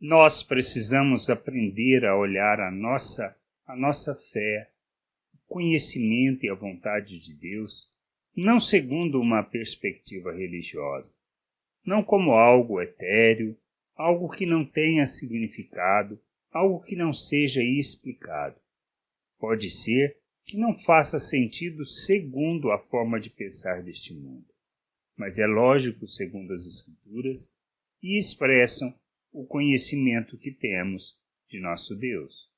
Nós precisamos aprender a olhar a nossa fé, o conhecimento e a vontade de Deus, não segundo uma perspectiva religiosa, não como algo etéreo, algo que não tenha significado, algo que não seja explicado. Pode ser que não faça sentido segundo a forma de pensar deste mundo, mas é lógico segundo as Escrituras e expressam o conhecimento que temos de nosso Deus.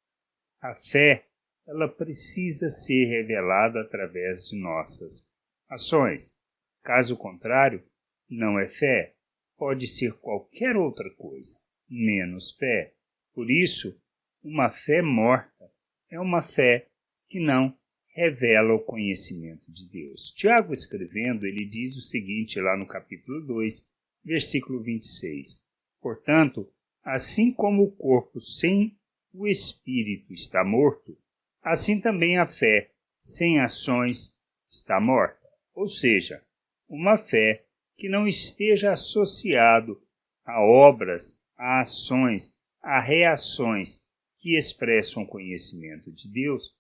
A fé, ela precisa ser revelada através de nossas ações. Caso contrário, não é fé. Pode ser qualquer outra coisa, menos fé. Por isso, uma fé morta é uma fé que não revela o conhecimento de Deus. Tiago, escrevendo, ele diz o seguinte lá no capítulo 2, versículo 26. Portanto, assim como o corpo sem o espírito está morto, assim também a fé sem ações está morta. Ou seja, uma fé que não esteja associado a obras, a ações, a reações que expressam o conhecimento de Deus,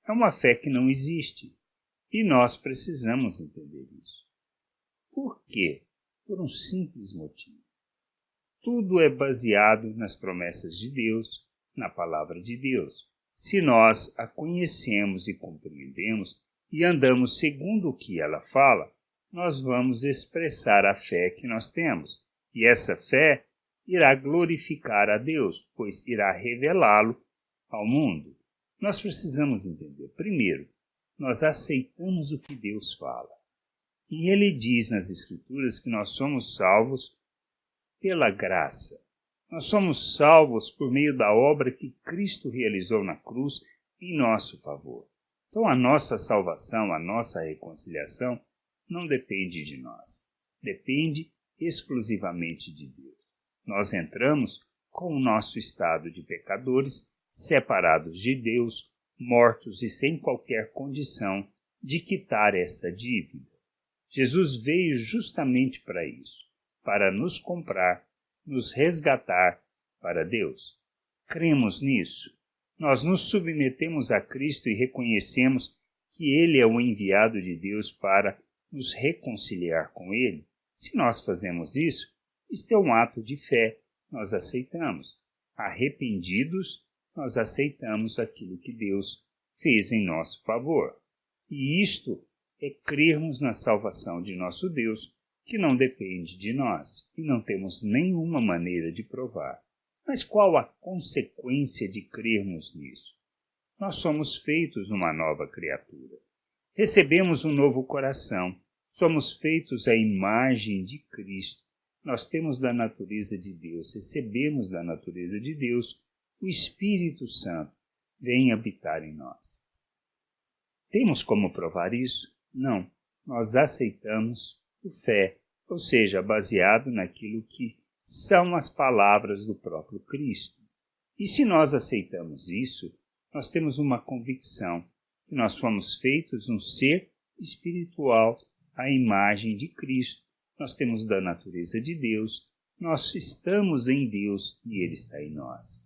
é uma fé que não existe. E nós precisamos entender isso. Por quê? Por um simples motivo. Tudo é baseado nas promessas de Deus, na palavra de Deus. Se nós a conhecemos e compreendemos e andamos segundo o que ela fala, nós vamos expressar a fé que nós temos. E essa fé irá glorificar a Deus, pois irá revelá-lo ao mundo. Nós precisamos entender. Primeiro, nós aceitamos o que Deus fala. E ele diz nas Escrituras que nós somos salvos pela graça. Nós somos salvos por meio da obra que Cristo realizou na cruz em nosso favor. Então a nossa salvação, a nossa reconciliação, não depende de nós. Depende exclusivamente de Deus. Nós entramos com o nosso estado de pecadores, separados de Deus, mortos e sem qualquer condição de quitar esta dívida. Jesus veio justamente para isso, para nos comprar, nos resgatar para Deus. Cremos nisso. Nós nos submetemos a Cristo e reconhecemos que Ele é o enviado de Deus para nos reconciliar com Ele. Se nós fazemos isso, isto é um ato de fé. Nós aceitamos. Arrependidos, nós aceitamos aquilo que Deus fez em nosso favor. E isto é crermos na salvação de nosso Deus, que não depende de nós, e não temos nenhuma maneira de provar. Mas qual a consequência de crermos nisso? Nós somos feitos uma nova criatura. Recebemos um novo coração. Somos feitos à imagem de Cristo. Nós temos da natureza de Deus, recebemos da natureza de Deus. O Espírito Santo vem habitar em nós. Temos como provar isso? Não. Nós aceitamos por fé, ou seja, baseado naquilo que são as palavras do próprio Cristo. E se nós aceitamos isso, nós temos uma convicção que nós fomos feitos um ser espiritual à imagem de Cristo. Nós temos da natureza de Deus, nós estamos em Deus e Ele está em nós.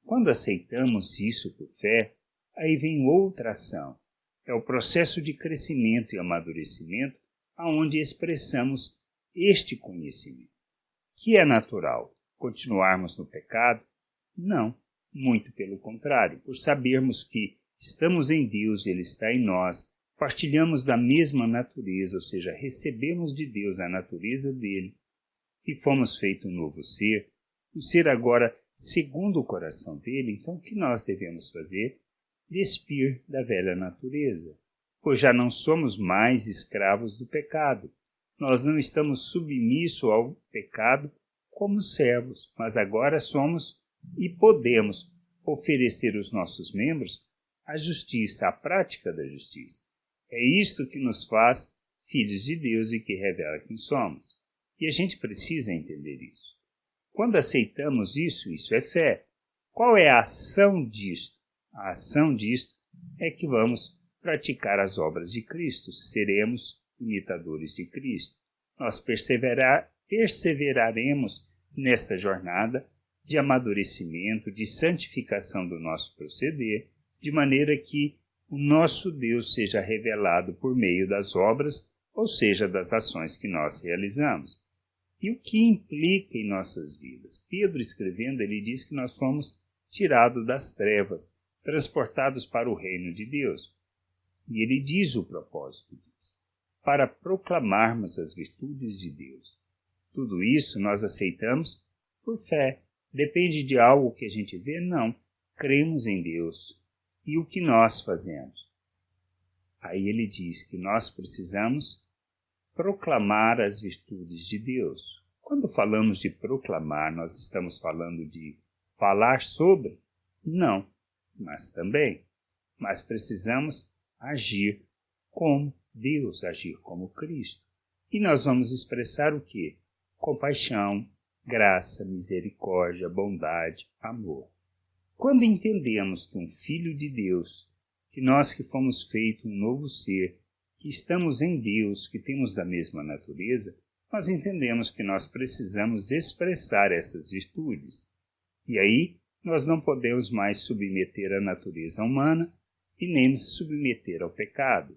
Quando aceitamos isso por fé, aí vem outra ação. É o processo de crescimento e amadurecimento aonde expressamos este conhecimento. Que é natural? Continuarmos no pecado? Não, muito pelo contrário. Por sabermos que estamos em Deus e Ele está em nós, partilhamos da mesma natureza, ou seja, recebemos de Deus a natureza dele e fomos feitos um novo ser, um ser agora segundo o coração dele. Então o que nós devemos fazer? Despir da velha natureza, pois já não somos mais escravos do pecado. Nós não estamos submissos ao pecado como servos, mas agora somos e podemos oferecer os nossos membros à justiça, à prática da justiça. É isto que nos faz filhos de Deus e que revela quem somos. E a gente precisa entender isso. Quando aceitamos isso, isso é fé. Qual é a ação disto? A ação disto é que vamos praticar as obras de Cristo, seremos imitadores de Cristo. Nós perseveraremos nesta jornada de amadurecimento, de santificação do nosso proceder, de maneira que o nosso Deus seja revelado por meio das obras, ou seja, das ações que nós realizamos. E o que implica em nossas vidas? Pedro, escrevendo, ele diz que nós fomos tirados das trevas, transportados para o reino de Deus. E ele diz o propósito disso: para proclamarmos as virtudes de Deus. Tudo isso nós aceitamos por fé. Depende de algo que a gente vê? Não. Cremos em Deus. E o que nós fazemos? Aí ele diz que nós precisamos proclamar as virtudes de Deus. Quando falamos de proclamar, nós estamos falando de falar sobre? Não, mas também. Mas precisamos agir como Deus, agir como Cristo. E nós vamos expressar o quê? Compaixão, graça, misericórdia, bondade, amor. Quando entendemos que um Filho de Deus, que nós que fomos feitos um novo ser, que estamos em Deus, que temos da mesma natureza, nós entendemos que nós precisamos expressar essas virtudes. E aí, nós não podemos mais submeter a natureza humana e nem nos submeter ao pecado.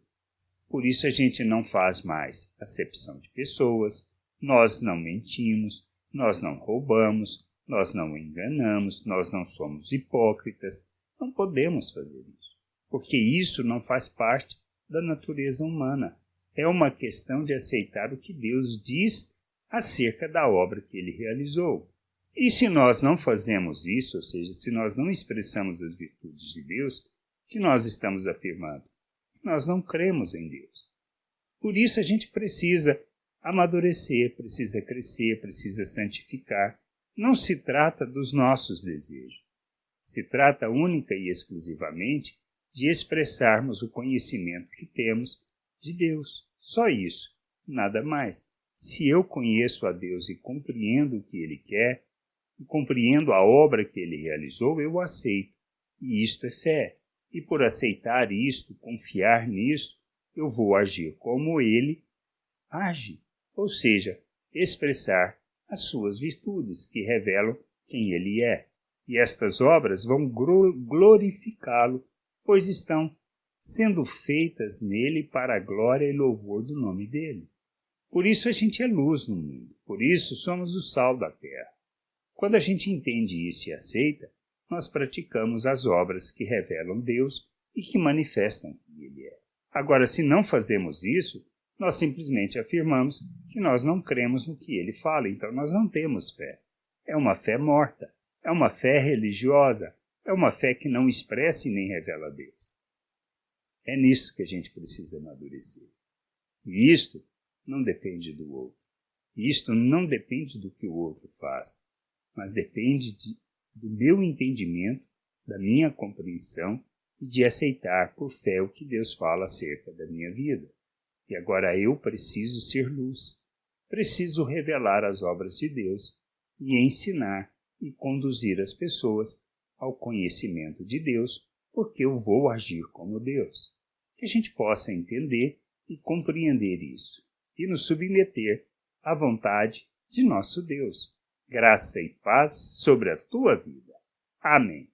Por isso a gente não faz mais acepção de pessoas, nós não mentimos, nós não roubamos, nós não enganamos, nós não somos hipócritas. Não podemos fazer isso, porque isso não faz parte da natureza humana. É uma questão de aceitar o que Deus diz acerca da obra que Ele realizou. E se nós não fazemos isso, ou seja, se nós não expressamos as virtudes de Deus, o que nós estamos afirmando? Nós não cremos em Deus. Por isso a gente precisa amadurecer, precisa crescer, precisa santificar. Não se trata dos nossos desejos. Se trata única e exclusivamente de expressarmos o conhecimento que temos de Deus. Só isso, nada mais. Se eu conheço a Deus e compreendo o que Ele quer, e compreendo a obra que Ele realizou, eu o aceito. E isto é fé. E por aceitar isto, confiar nisto, eu vou agir como Ele age. Ou seja, expressar as suas virtudes, que revelam quem Ele é. E estas obras vão glorificá-lo, pois estão sendo feitas nele para a glória e louvor do nome dele. Por isso a gente é luz no mundo, por isso somos o sal da terra. Quando a gente entende isso e aceita, nós praticamos as obras que revelam Deus e que manifestam quem Ele é. Agora, se não fazemos isso, nós simplesmente afirmamos que nós não cremos no que Ele fala, então nós não temos fé. É uma fé morta, é uma fé religiosa, é uma fé que não expressa e nem revela Deus. É nisso que a gente precisa amadurecer. E isto não depende do outro. Isto não depende do que o outro faz, mas depende do meu entendimento, da minha compreensão e de aceitar por fé o que Deus fala acerca da minha vida. E agora eu preciso ser luz, preciso revelar as obras de Deus e ensinar e conduzir as pessoas ao conhecimento de Deus, porque eu vou agir como Deus. Que a gente possa entender e compreender isso e nos submeter à vontade de nosso Deus. Graça e paz sobre a tua vida. Amém.